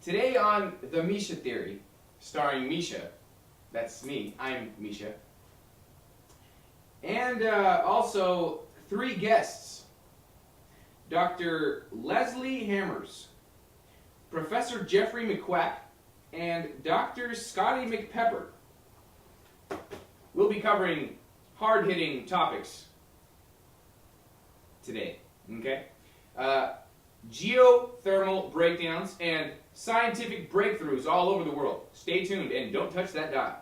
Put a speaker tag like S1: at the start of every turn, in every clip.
S1: Today on The Micha Theory, starring Micha, that's me, I'm Micha, and also three guests, Dr. Leslie Hammers, Professor Jeffrey McQuack, and Dr. Scotty McPepper. We'll be covering hard-hitting topics today, okay? Geothermal breakdowns and scientific breakthroughs all over the world. Stay tuned and don't touch that dial.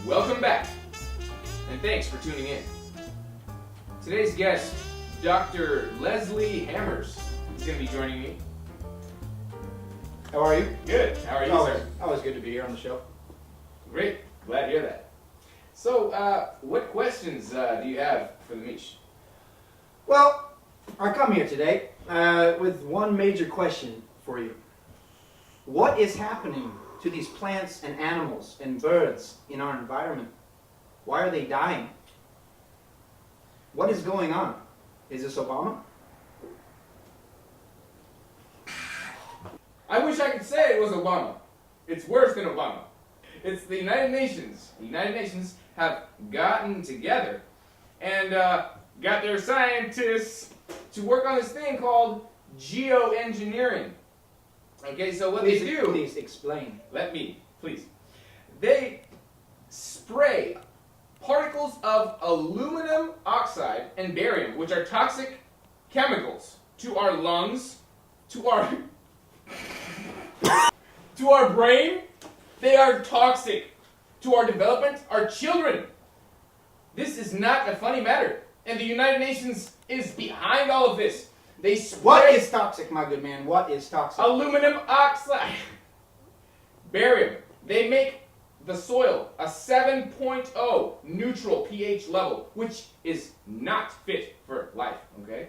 S1: Welcome back, and thanks for tuning in. Today's guest, Dr. Leslie Hammers, is going to be joining me.
S2: How are you?
S1: Good. How are you, sir?
S2: Always good to be here on the show.
S1: Great. Glad to hear that. So, what questions do you have for the Mish?
S2: Well, I come here today with one major question for you. What is happening to these plants and animals and birds in our environment? Why are they dying? What is going on? Is this Obama?
S1: I wish I could say it was Obama. It's worse than Obama. It's the United Nations. The United Nations have gotten together and got their scientists to work on this thing called geoengineering. Okay, so what they do...
S2: Please explain.
S1: Let me, please. They spray particles of aluminum oxide and barium, which are toxic chemicals, to our lungs, to our... to our brain. They are toxic to our development, our children. This is not a funny matter. And the United Nations is behind all of this. They spray...
S2: What is toxic, my good man? What is toxic?
S1: Aluminum oxide. Barium. They make the soil a 7.0 neutral pH level, which is not fit for life, okay?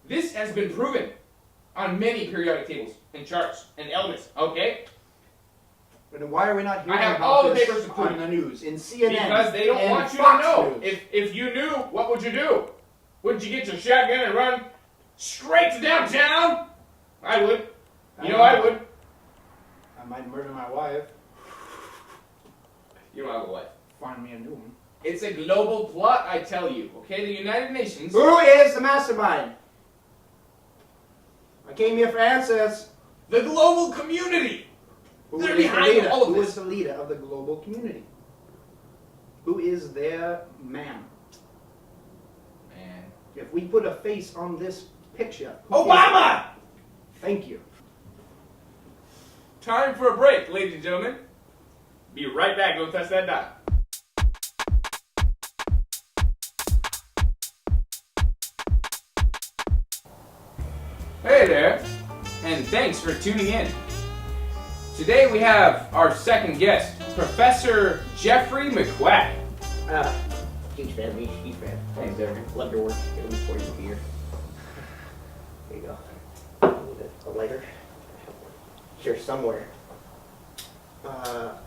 S1: This has been proven on many periodic tables and charts and elements, okay?
S2: But why are we not hearing
S1: I have
S2: about
S1: all the
S2: this
S1: papers to prove
S2: on the news, in CNN,
S1: because they don't
S2: and
S1: want you
S2: Fox
S1: to know.
S2: News?
S1: If you knew, what would you do? Wouldn't you get your shotgun and run straight to downtown? I would. You know I would.
S2: I might murder my wife.
S1: You don't have a wife.
S2: Find me a new one.
S1: It's a global plot, I tell you. Okay, the United Nations...
S2: Who is the mastermind? I came here for answers.
S1: The global community! They're
S2: Who is
S1: behind all of
S2: Who
S1: this.
S2: is the leader of the global community? Who is their man?
S1: Man.
S2: If we put a face on this picture...
S1: Obama!
S2: Thank you.
S1: Time for a break, ladies and gentlemen. Be right back. Don't touch that dial. Hey there, and thanks for tuning in. Today we have our second guest, Professor Jeffrey McQuack.
S3: Huge fan, me, huge fan.
S1: Thanks, Jeffrey.
S3: Love your work. Get a pour you a beer. There you go. I need a lighter. Here somewhere. There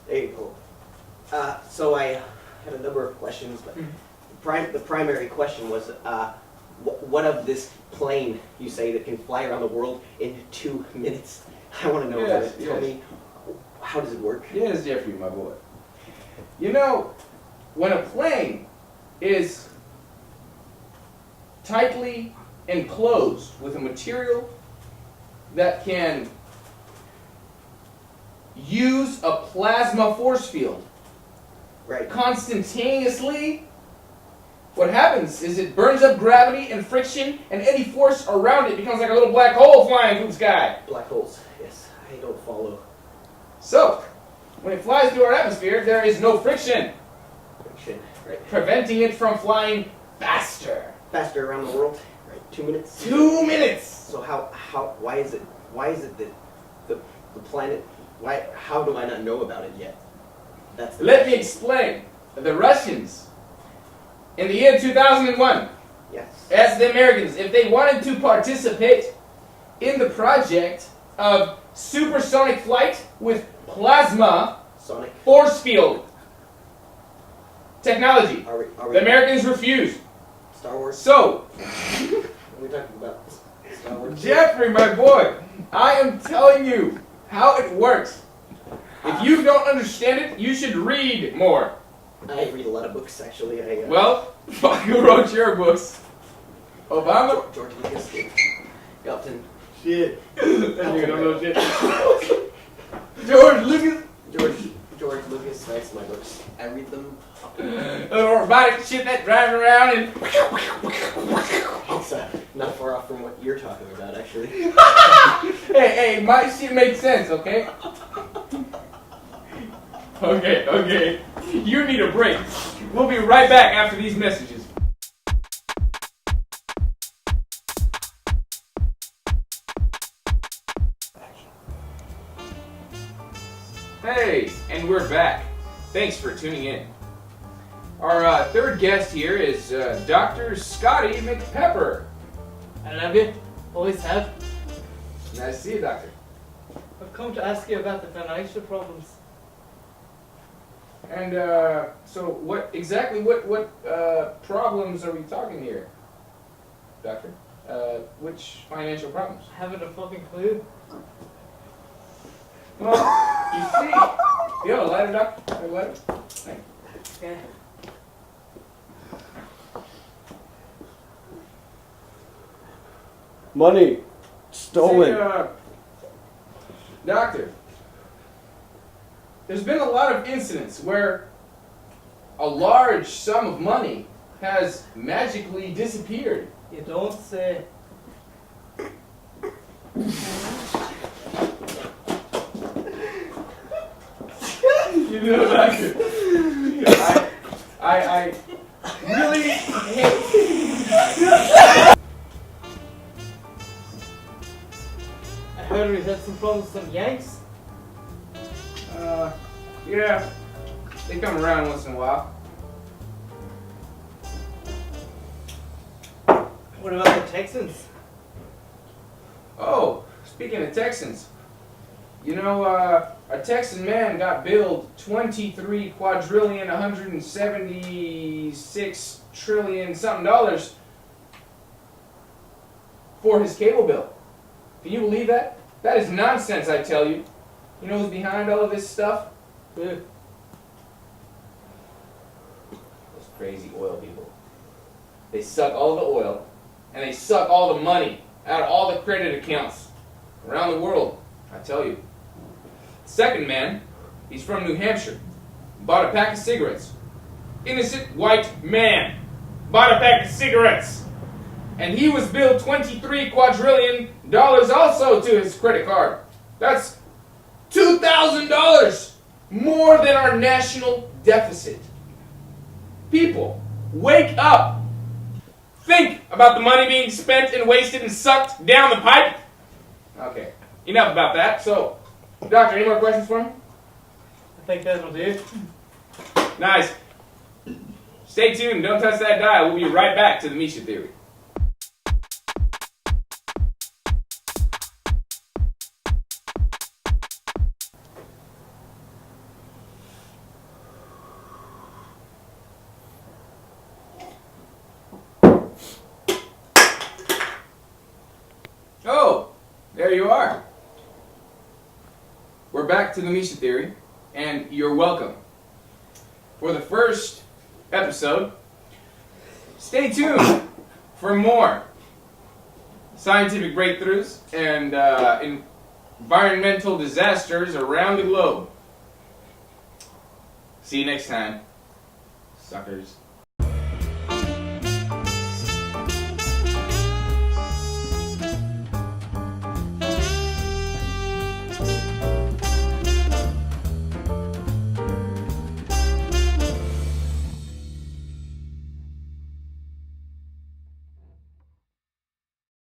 S3: you go. So I had a number of questions, but the primary question was, what of this plane you say that can fly around the world in 2 minutes? I want to know about it. Tell me, how does it work?
S1: Yes, Jeffrey, my boy. You know, when a plane is tightly enclosed with a material that can use a plasma force field
S3: Right.
S1: constantaneously, what happens is it burns up gravity and friction, and any force around it becomes like a little black hole flying through the sky.
S3: Black holes. Yes, I don't follow.
S1: So, when it flies through our atmosphere, there is no friction,
S3: Friction. Right.
S1: preventing it from flying faster.
S3: Faster around the world. Right. 2 minutes.
S1: 2 minutes!
S3: So why is it that the planet, how do I not know about it yet? That's the
S1: Let me explain. The Russians, in the year 2001,
S3: Yes.
S1: asked the Americans if they wanted to participate in the project of supersonic flight with plasma
S3: Sonic.
S1: Force field. Technology.
S3: Are we
S1: The Americans refuse.
S3: Star Wars?
S1: So,
S3: Are we talking about Star Wars?
S1: Jeffrey, my boy, I am telling you how it works. If you don't understand it, you should read more.
S3: I read a lot of books, actually.
S1: Well, fuck, who wrote your books? Obama?
S3: George Lucas. Upton.
S1: Shit. That nigga don't know shit. George Lucas?
S3: George Lucas writes my books. I read them.
S1: Little robotic shit that drives around and...
S3: It's not far off from what you're talking about, actually.
S1: Hey, my shit makes sense, okay? Okay. You need a break. We'll be right back after these messages. Hey, and we're back. Thanks for tuning in. Our third guest here is Dr. Scotty McPepper.
S4: I love you. Always have.
S1: Nice to see you, Doctor.
S4: I've come to ask you about the financial problems.
S1: And so, what problems are we talking here, Doctor? Which financial problems?
S4: I haven't a fucking clue.
S1: Well, you see, you have a lighter, Doctor? You have a lighter? Thanks.
S4: Yeah.
S5: Money stolen.
S1: See, Doctor, there's been a lot of incidents where a large sum of money has magically disappeared.
S4: You don't say.
S1: You know, Doctor, I really hate...
S4: I heard we had some problems with some Yanks.
S1: Yeah, they come around once in a while.
S4: What about the Texans?
S1: Oh, speaking of Texans, you know, a Texan man got billed 23 quadrillion, 176 trillion something dollars for his cable bill. Can you believe that? That is nonsense, I tell you. You know who's behind all of this stuff?
S4: Who?
S1: Those crazy oil people. They suck all the oil, and they suck all the money out of all the credit accounts around the world, I tell you. Second man, he's from New Hampshire, bought a pack of cigarettes. Innocent white man bought a pack of cigarettes. And he was billed 23 quadrillion dollars also to his credit card. That's $2,000 more than our national deficit. People, wake up. Think about the money being spent and wasted and sucked down the pipe. Okay, enough about that. So, Doctor, any more questions for him?
S4: I think that'll do.
S1: Nice. Stay tuned. Don't touch that dial. We'll be right back to the Micha Theory. Oh, there you are. We're back to the Micha Theory, and you're welcome. For the first episode, stay tuned for more scientific breakthroughs and environmental disasters around the globe. See you next time, suckers.